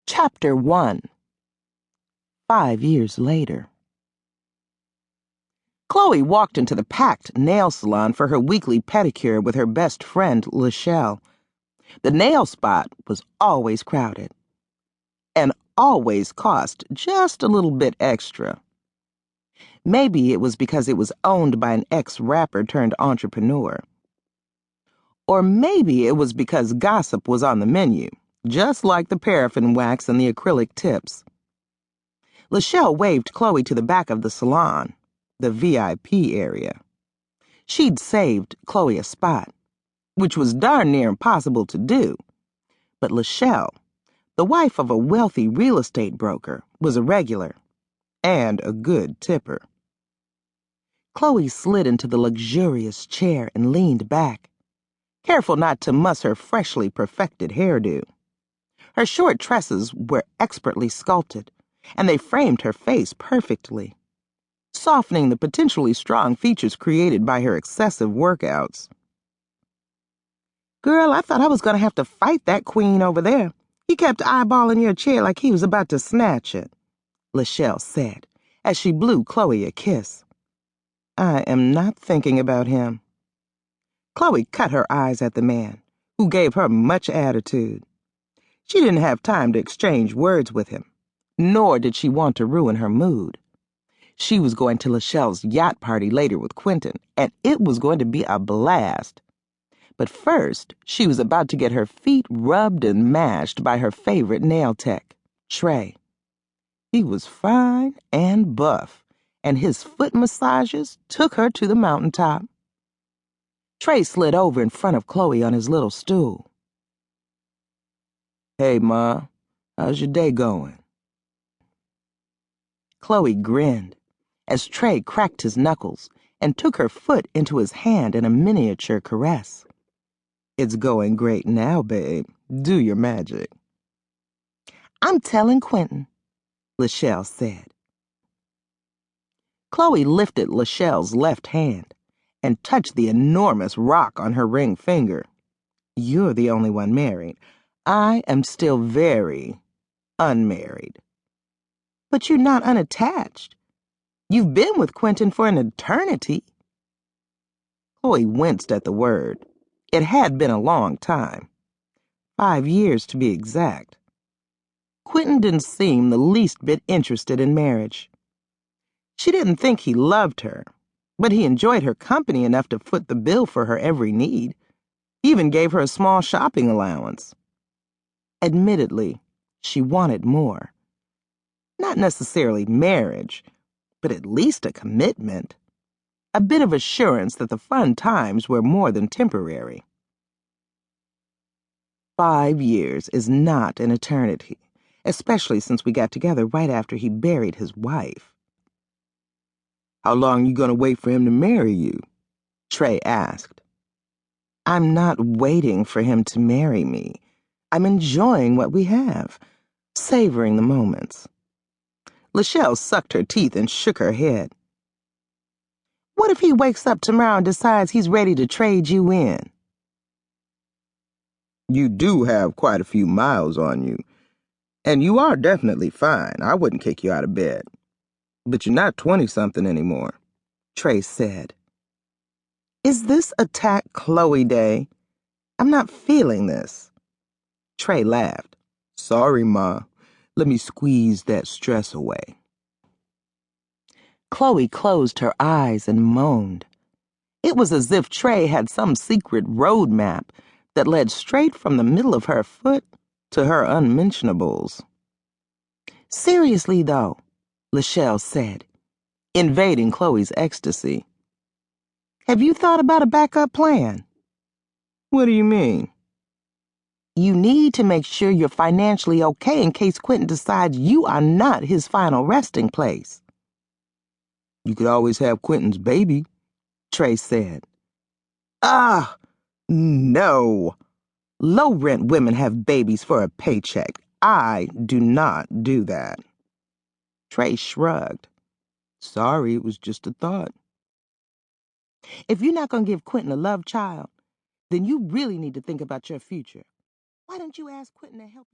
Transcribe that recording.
Chapter 1. 5 years later. Chloe walked into the packed nail salon for her weekly pedicure with her best friend, Lachelle. The nail spot was always crowded and always cost just a little bit extra. Maybe it was because it was owned by an ex-rapper turned entrepreneur. Or maybe it was because gossip was on the menu, just like the paraffin wax and the acrylic tips. Lachelle waved Chloe to the back of the salon, the VIP area. She'd saved Chloe a spot, which was darn near impossible to do. But Lachelle, the wife of a wealthy real estate broker, was a regular and a good tipper. Chloe slid into the luxurious chair and leaned back, careful not to muss her freshly perfected hairdo. Her short tresses were expertly sculpted, and they framed her face perfectly, softening the potentially strong features created by her excessive workouts. "Girl, I thought I was going to have to fight that queen over there. He kept eyeballing your chair like he was about to snatch it," Lachelle said, as she blew Chloe a kiss. "I am not thinking about him." Chloe cut her eyes at the man, who gave her much attitude. She didn't have time to exchange words with him, nor did she want to ruin her mood. She was going to Lachelle's yacht party later with Quentin, and it was going to be a blast. But first, she was about to get her feet rubbed and mashed by her favorite nail tech, Trey. He was fine and buff, and his foot massages took her to the mountaintop. Trey slid over in front of Chloe on his little stool. "Hey, Ma, how's your day going?" Chloe grinned as Trey cracked his knuckles and took her foot into his hand in a miniature caress. "It's going great now, babe. Do your magic." "I'm telling Quentin," Lachelle said. Chloe lifted Lachelle's left hand and touched the enormous rock on her ring finger. "You're the only one married. I am still very unmarried." "But you're not unattached. You've been with Quentin for an eternity." Chloe winced at the word. It had been a long time. 5 years to be exact. Quentin didn't seem the least bit interested in marriage. She didn't think he loved her, but he enjoyed her company enough to foot the bill for her every need. He even gave her a small shopping allowance. Admittedly, she wanted more. Not necessarily marriage, but at least a commitment. A bit of assurance that the fun times were more than temporary. 5 years is not an eternity, especially since we got together right after he buried his wife. "How long you gonna wait for him to marry you?" Trey asked. "I'm not waiting for him to marry me. I'm enjoying what we have, savoring the moments." Lachelle sucked her teeth and shook her head. "What if he wakes up tomorrow and decides he's ready to trade you in?" "You do have quite a few miles on you, and you are definitely fine. I wouldn't kick you out of bed. But you're not 20-something anymore," Trey said. "Is this Attack Chloe Day? I'm not feeling this." Trey laughed. "Sorry, Ma. Let me squeeze that stress away." Chloe closed her eyes and moaned. It was as if Trey had some secret road map that led straight from the middle of her foot to her unmentionables. "Seriously, though," Lachelle said, invading Chloe's ecstasy. "Have you thought about a backup plan?" "What do you mean?" "You need to make sure you're financially okay in case Quentin decides you are not his final resting place." "You could always have Quentin's baby," Trey said. "Ah, no. Low-rent women have babies for a paycheck. I do not do that." Trey shrugged. "Sorry, it was just a thought." "If you're not going to give Quentin a love child, then you really need to think about your future. Why don't you ask Quentin to help you?"